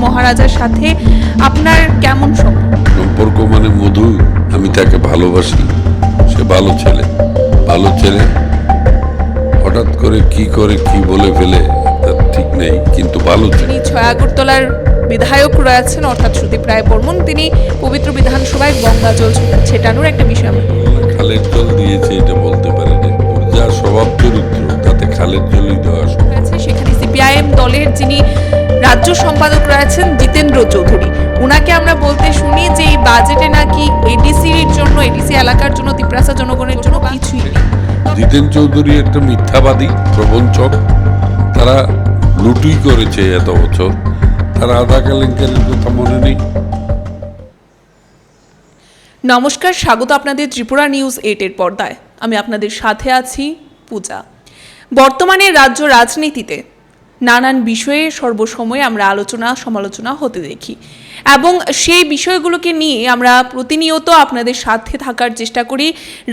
মহারাজার সাথে আপনার কেমন সম্পর্ক? মানে মধু, আমি তাকে ভালোবাসি, সে ভালো ছেলে হঠাৎ করে কি বলে ফেলে তার ঠিক নেই, কিন্তু ভালো ছেলে। তিনি আগরতলার বিধায়ক রয়েছেন অর্থাৎ সুদীপ রায় বর্মন, তিনি পবিত্র বিধানসভায় গঙ্গা জল ছেটানোর একটা বিষয় খালের জল দিয়েছে এটা বলতে পারে না, ওর যা স্বভাব চরিত্র তাতে খালের জলই দেওয়া আছে। সেখানে সিপিআইএম দলের যিনি রাজ্য সম্পাদক রয়েছেন জিতেন্দ্র চৌধুরী, ওনাকে আমরা বলতে শুনি যে এই বাজেটে নাকি এডিসির জন্য, এডিসি এলাকার জন্য, ত্রিপুরা জনগণের জন্য কিছুই নেই। জিতেন চৌধুরী একটা মিথ্যাবাদী প্রবঞ্চক, তারা লুটুই করেছে এত বছর, তারা আধা কেলেঙ্কারির কথা মনে নেই। নমস্কার, স্বাগত আপনাদের ত্রিপুরা নিউজ 8-এর পর্দায়। আমি আপনাদের সাথে আছি পূজা। বর্তমানে রাজ্য রাজনীতিতে নানান বিষয়ে সর্বসময় আমরা সমালোচনা হতে দেখি এবং সেই বিষয়গুলোকে নিয়ে আমরা প্রতিনিয়ত আপনাদের সাথে থাকার চেষ্টা করি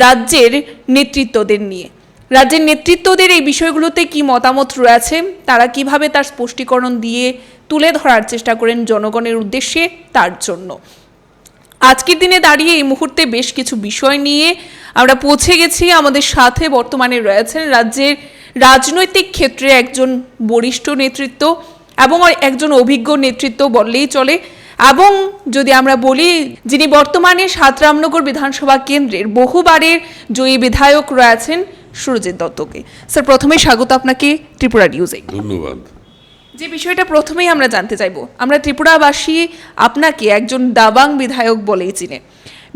রাজ্যের নেতৃত্বদের নিয়ে। রাজ্যের নেতৃত্বদের এই বিষয়গুলোতে কি মতামত রয়েছে, তারা কিভাবে তার স্পষ্টীকরণ দিয়ে তুলে ধরার চেষ্টা করেন জনগণের উদ্দেশ্যে, তার জন্য আজকের দিনে দাঁড়িয়ে এই মুহূর্তে বেশ কিছু বিষয় নিয়ে আমরা পৌঁছে গেছি। আমাদের সাথে বর্তমানে রয়েছেন রাজ্যের রাজনৈতিক ক্ষেত্রে একজন বরিষ্ঠ নেতৃত্ব এবং একজন অভিজ্ঞ নেতৃত্ব বললেই চলে, এবং যদি আমরা বলি যিনি বর্তমানে ৭ রামনগর বিধানসভা কেন্দ্রের বহুবারের জয়ী বিধায়ক রয়েছেন সুরজিৎ দত্তকে। স্যার, প্রথমে স্বাগত আপনাকে ত্রিপুরা নিউজে। ধন্যবাদ। যে বিষয়টা প্রথমেই আমরা জানতে চাইব, আমরা ত্রিপুরাবাসী আপনাকে একজন দাবাং বিধায়ক বলেই চিনে।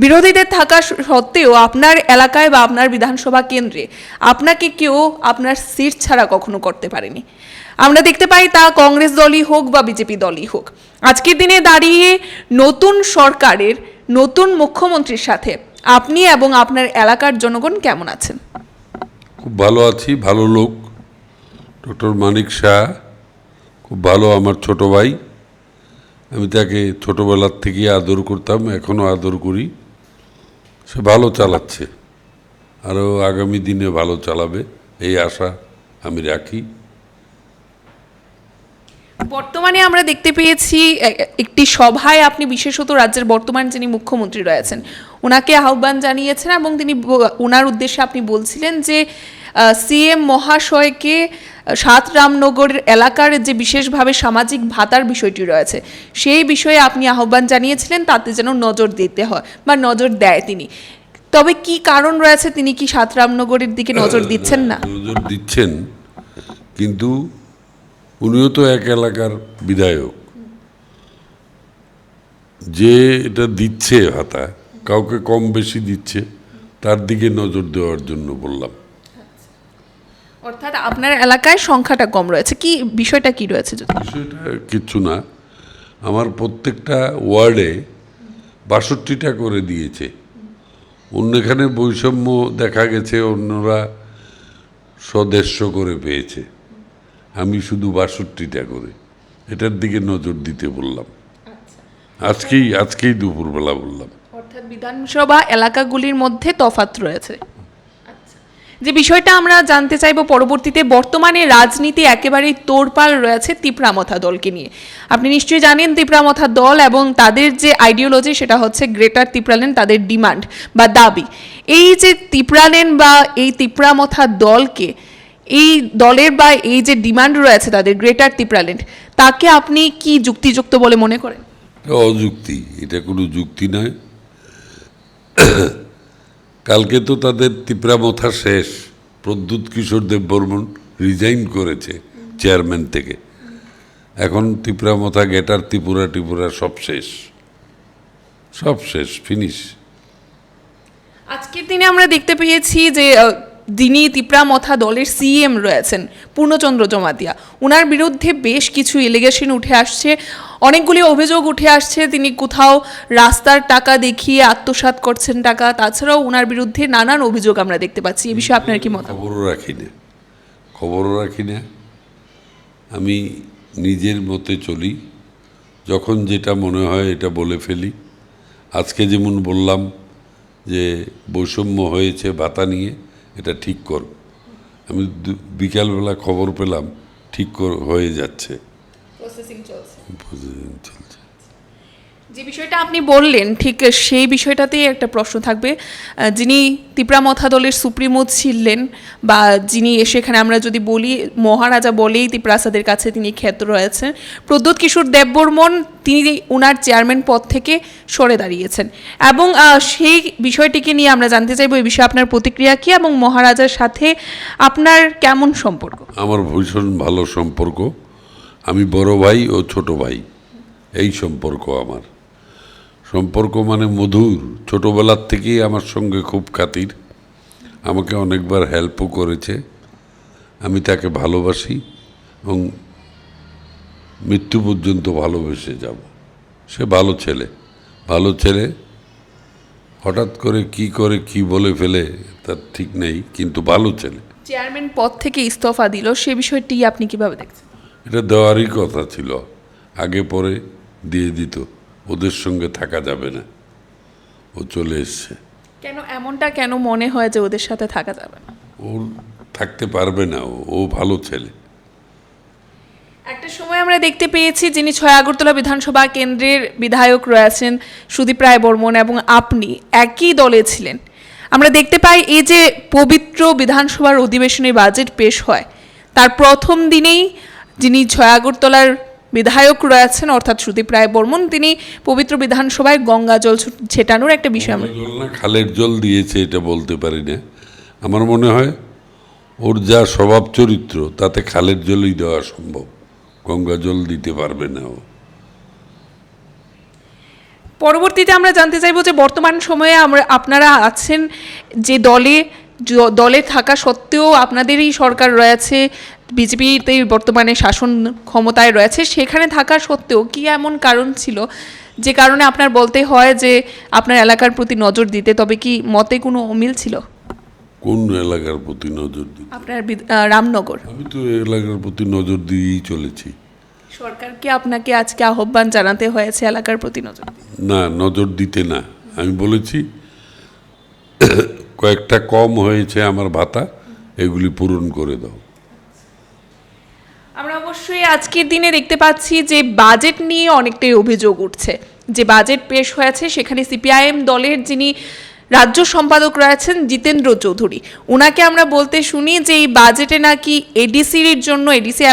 বিরোধীদের থাকা সত্ত্বেও আপনার এলাকায় বা আপনার বিধানসভা কেন্দ্রে আপনাকে কেউ আপনার সিট ছাড়া কখনো করতে পারেনি। আমরা দেখতে পাই তা কংগ্রেস দলই হোক বা বিজেপি দলই হোক। আজকের দিনে দাঁড়িয়ে নতুন সরকারের নতুন মুখ্যমন্ত্রীর সাথে আপনি এবং আপনার এলাকার জনগণ কেমন আছেন? খুব ভালো আছি, ভালো লোক। ডক্টর মানিক শাহ খুব ভালো, আমার ছোট ভাই। আমি তাকে ছোটবেলার থেকে আদর করতাম, এখনও আদর করি। সে ভালো চালাচ্ছে, আরও আগামী দিনে ভালো চালাবে এই আশা আমি রাখি। বর্তমানে আমরা দেখতে পেয়েছি একটি সভায় আপনি বিশেষত রাজ্যের বর্তমান যিনি মুখ্যমন্ত্রী রয়েছেন ওনাকে আহ্বান জানিয়েছেন এবং তিনি ওনার উদ্দেশ্যে আপনি বলছিলেন যে সিএম মহাশয়কে ৭ রামনগর এলাকার যে বিশেষভাবে সামাজিক ভাতার বিষয়টি রয়েছে সেই বিষয়ে আপনি আহ্বান জানিয়েছিলেন তাতে যেন নজর দিতে হয় বা নজর দেয় তিনি। তবে কি কারণ রয়েছে, তিনি কি ৭ রামনগরের দিকে নজর দিচ্ছেন না? নজর দিচ্ছেন, কিন্তু উনিও তো এক এলাকার বিধায়ক, যে এটা দিচ্ছে ভাতা কাউকে কম বেশি দিচ্ছে, তার দিকে নজর দেওয়ার জন্য বললাম। অর্থাৎ আপনার এলাকায় সংখ্যাটা কম রয়েছে, কি বিষয়টা কি রয়েছে? বিষয়টা কিচ্ছু না, আমার প্রত্যেকটা ওয়ার্ডে ৬২টা করে দিয়েছে। অন্যখানে বৈষম্য দেখা গেছে, অন্যরা ১৫০ করে পেয়েছে, আমি শুধু ৬২টা করে। এটার দিকে নজর দিতে বললাম, আজকেই দুপুরবেলা বললাম। অর্থাৎ বিধানসভা এলাকাগুলির মধ্যে তফাৎ রয়েছে। যে বিষয়টা আমরা জানতে চাইব পরবর্তীতে, বর্তমানে রাজনীতি একেবারেই তোড়পাড় রয়েছে তিপ্রামথা দলকে নিয়ে। আপনি নিশ্চয়ই জানেন তিপ্রামথা দল এবং তাদের যে আইডিওলজি সেটা হচ্ছে গ্রেটার তিপ্রাল্যান্ড, তাদের ডিমান্ড বা দাবি। এই যে তিপ্রাল্যান্ড বা এই তিপ্রামথা দলকে, এই দলের বা এই যে ডিমান্ড রয়েছে তাদের গ্রেটার তিপ্রাল্যান্ড, তাকে আপনি কি যুক্তিযুক্ত বলে মনে করেন? অযুক্তি, এটা কোনো যুক্তি নয়। কালকে তো তাদের তিপ্রামথা শেষ, প্রদ্যুৎ কিশোর দেববর্মন রিজাইন করেছে চেয়ারম্যান থেকে। এখন তিপ্রামথা, গ্রেটার ত্রিপুরা সব শেষ, ফিনিশ। আজকের দিনে আমরা দেখতে পেয়েছি যে যিনি তিপ্রামথা দলের সিএম রয়েছেন পূর্ণচন্দ্র জমাতিয়া, ওনার বিরুদ্ধে বেশ কিছু এলিগেশন উঠে আসছে, অনেকগুলি অভিযোগ উঠে আসছে। তিনি কোথাও রাস্তার টাকা দেখিয়ে আত্মসাৎ করছেন টাকা, তাছাড়াও ওনার বিরুদ্ধে নানান অভিযোগ আমরা দেখতে পাচ্ছি। এই বিষয়ে আপনার কি মত? খবরও রাখি না, আমি নিজের মতে চলি, যখন যেটা মনে হয় এটা বলে ফেলি। আজকে যেমন বললাম যে বৈষম্য হয়েছে ভাতা নিয়ে, এটা ঠিক করো। আমি বিকালবেলা খবর পেলাম ঠিক হয়ে যাচ্ছে। প্রসেসিং চলছে। চলছে। যে বিষয়টা আপনি বললেন ঠিক সেই বিষয়টাতেই একটা প্রশ্ন থাকবে। যিনি ত্রিপুরা মথা দলের সুপ্রিমো ছিলেন বা যিনি সেখানে আমরা যদি বলি মহারাজা বলেই ত্রিপুরাসাদের কাছে তিনি খ্যাত রয়েছেন, প্রদ্যোৎ কিশোর দেববর্মন, তিনি ওনার চেয়ারম্যান পদ থেকে সরে দাঁড়িয়েছেন এবং সেই বিষয়টিকে নিয়ে আমরা জানতে চাইবো এই বিষয়ে আপনার প্রতিক্রিয়া কী এবং মহারাজার সাথে আপনার কেমন সম্পর্ক? আমার ভীষণ ভালো সম্পর্ক। আমি বড় ভাই ও ছোট ভাই, এই সম্পর্ক আমার। সম্পর্ক মানে মধুর। ছোটোবেলার থেকেই আমার সঙ্গে খুব খাতির, আমাকে অনেকবার হেল্পও করেছে। আমি তাকে ভালোবাসি এবং মৃত্যু পর্যন্ত ভালোবেসে যাব। সে ভালো ছেলে। হঠাৎ করে কি বলে ফেলে তার ঠিক নেই, কিন্তু ভালো ছেলে। চেয়ারম্যান পদ থেকে ইস্তফা দিল, সে বিষয়টি আপনি কিভাবে দেখছেন? এটা দেওয়ারই কথা ছিল, আগে পরে দিয়ে দিত। ওদের সঙ্গে থাকা যাবে না, ও চলে এসছে। এমনটা কেন মনে হয় যে ওদের সাথে থাকা যাবে না? ও থাকতে পারবে না, ও ভালো ছেলে। একটা সময় আমরা দেখতে পেয়েছি যিনি ৬ আগরতলা বিধানসভা কেন্দ্রের বিধায়ক রয়েছেন সুদীপ রায় বর্মন এবং আপনি একই দলে ছিলেন। আমরা দেখতে পাই এই যে পবিত্র বিধানসভার অধিবেশনে বাজেট পেশ হয়, তার প্রথম দিনেই যিনি ৬ আগরতলার বিধায়ক রয়েছেন অর্থাৎ সুদীপ রায় বর্মন, তিনি পবিত্র বিধানসভায় গঙ্গা জল ছেটানোর একটা বিষয় আমরা খালের জল দিয়েছে এটা বলতে পারি না। আমার মনে হয় ওর যা স্বভাব চরিত্র তাতে খালের জলই দেওয়া সম্ভব, গঙ্গা জল দিতে পারবে না ও। পরবর্তীতে আমরা জানতে চাইব যে বর্তমান সময়ে আপনারা আছেন যে দলে থাকা সত্ত্বেও আপনাদেরই সরকার রয়েছে, বিজেপিতে বর্তমানে শাসন ক্ষমতায় রয়েছে, সেখানে থাকা সত্ত্বেও কি এমন কারণ ছিল যে কারণে আপনার বলতে হয় যে আপনার এলাকার প্রতি নজর দিতে? তবে কি মতে কোনো অমিল ছিল? কোন এলাকার প্রতি নজর দিতে? আপনার রামনগর। আমি তো এলাকার প্রতি নজর দিয়েই চলেছি। সরকারকে আপনাকে আজকে আহ্বান জানাতে হয়েছে এলাকার প্রতি নজর দিতে? না, নজর দিতে না, আমি বলেছি কয়েকটা কম হয়েছে আমার ভাতা, এগুলি পূরণ করে দাও। আমরা অবশ্যই আজকের দিনে দেখতে পাচ্ছি যে বাজেট নিয়ে অনেকটাই অভিযোগ উঠছে। যে বাজেট পেশ হয়েছে সেখানে সিপিআইএম দলের যিনি রাজ্য সম্পাদক রয়েছেন জিতেন্দ্র চৌধুরী, ওনাকে আমরা বলতে শুনি যে এই বাজেটে নাকি এডিসি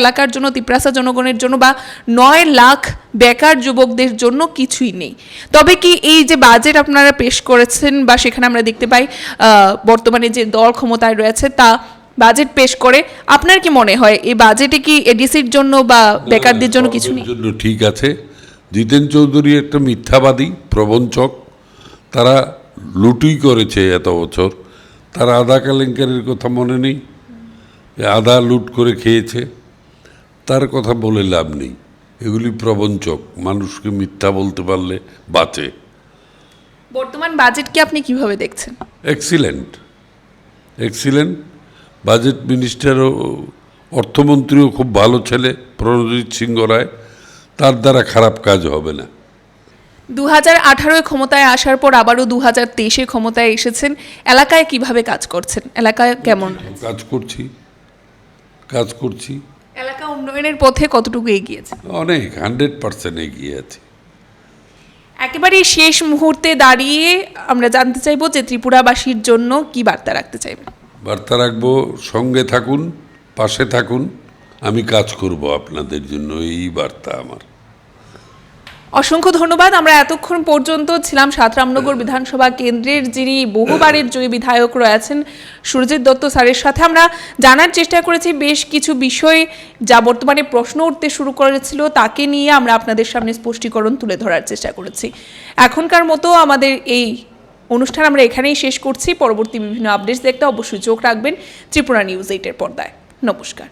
এলাকার জন্য, ত্রিপুরাসা জনগণের জন্য বা ৯ লাখ বেকার যুবকদের জন্য কিছুই নেই। তবে কি এই যে বাজেট আপনারা পেশ করেছেন বা সেখানে আমরা দেখতে পাই বর্তমানে যে দল ক্ষমতায় রয়েছে তা বাজেট পেশ করে, আপনার কি মনে হয় এই বাজেটে কি এডিসির জন্য বা বেকারদের জন্য কিছু নেই? ঠিক আছে, জিতেন চৌধুরী একটা মিথ্যাবাদী, প্রবঞ্চক। তারা লুটুই করেছে এত বছর। তার আধা কেলেঙ্কারির কথা মনে নেই, আধা লুট করে খেয়েছে। তার কথা বলে লাভ নেই, এগুলি প্রবঞ্চক। মানুষকে মিথ্যা বলতে পারলে বাঁচে। বর্তমান বাজেটকে আপনি কিভাবে দেখছেন? এক্সিলেন্ট। বাজেট মিনিস্টারও, অর্থমন্ত্রীও খুব ভালো ছেলে, প্রণজিৎ সিংহ রায়। তার দ্বারা খারাপ কাজ হবে না। 2018 ক্ষমতায় আসার পর আবারও 2023 ক্ষমতায় এসেছেন, এলাকায় কিভাবে কাজ করছেন? এলাকায় কেমন কাজ করছি? এলাকা উন্নয়নের পথে কতটুকু এগিয়েছে? অনেক, 100% এগিয়ে আছে। একেবারে শেষ মুহূর্তে দাঁড়িয়ে আমরা জানতে চাইব যে ত্রিপুরাবাসীর জন্য কি বার্তা রাখতে চাইবেন? বার্তা রাখবো, সঙ্গে থাকুন, পাশে থাকুন, আমি কাজ করব আপনাদের জন্য, এই বার্তা আমার। অসংখ্য ধন্যবাদ। আমরা এতক্ষণ পর্যন্ত ছিলাম ৭ রামনগর বিধানসভা কেন্দ্রের যিনি বহুবারের জয়ী বিধায়ক রয়েছেন সুরজিৎ দত্ত স্যারের সাথে আমরা জানার চেষ্টা করেছি বেশ কিছু বিষয় যা বর্তমানে প্রশ্ন উঠতে শুরু করেছিল, তাকে নিয়ে আমরা আপনাদের সামনে স্পষ্টীকরণ তুলে ধরার চেষ্টা করেছি। এখনকার মতো আমাদের এই অনুষ্ঠান আমরা এখানেই শেষ করছি। পরবর্তী বিভিন্ন আপডেটস দেখতে অবশ্যই চোখ রাখবেন ত্রিপুরা নিউজ 8-এর পর্দায়। নমস্কার।